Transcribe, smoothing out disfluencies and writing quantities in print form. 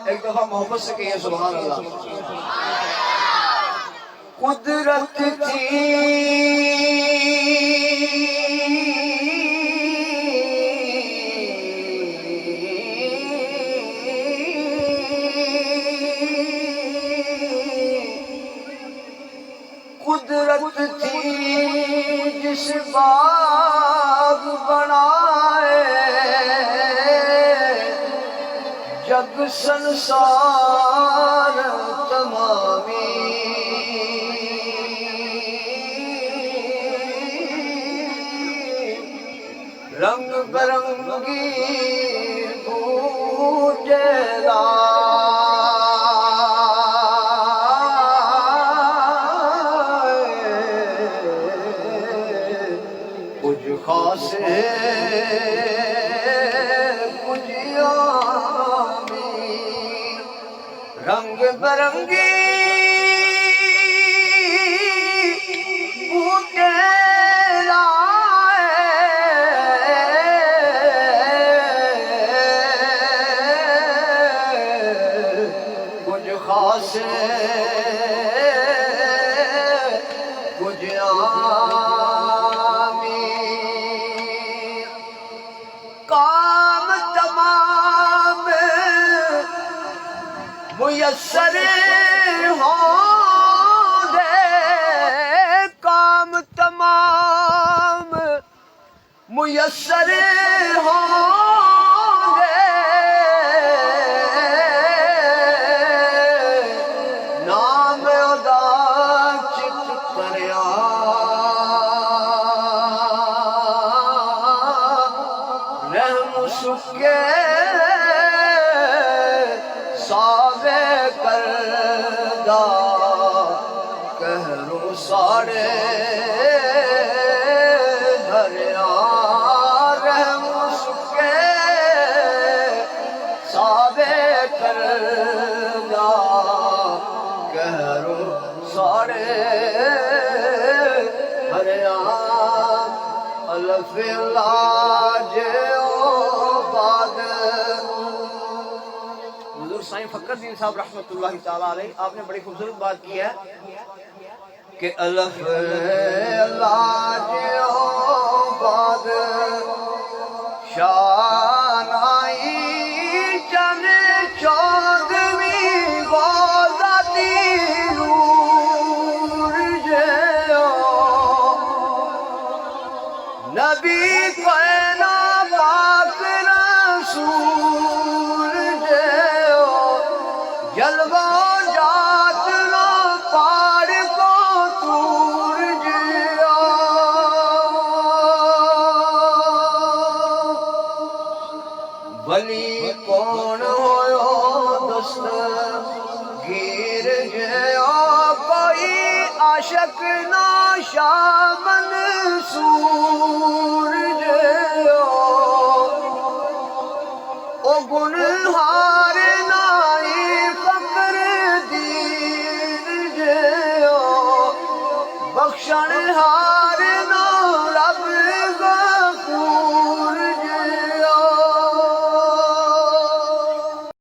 ایک دفعہ محبت سے کہیے سبحان اللہ۔ قدرت تھی قدرت تھی جس باغ بنائے جگ سنسار تمامی، رنگ برنگی بوٹے کچھ خاص کچھ عامی، رنگ برنگی بوٹے کچھ خاص کچھ عامی، کام تمام میسر ہوں گے، کام تمام میسر ہوں گے، نام ادا چت پریا رحم سکے ساوے کردہ کہرو ساڑے دھریا رحم سکے ساوے کردہ کہرو ساڑے دھریا الف لاج باد۔ حضور سائیں فخر الدین صاحب رحمۃ اللہ تعالیٰ علیہ آپ نے بڑی خوبصورت بات کی ہے کہ الف لاج باد شانائی چند چودویں غوثاتی نور جیو نبی کوئنا پاک رسول جیو جلوہ جات نو پار کو تور جیو بلی کون ہویو دست گیر جیو کوئی عاشق ناشا منصور جیو او گنہار نائی فقر دین جیو بخشن ہار نو رب غفور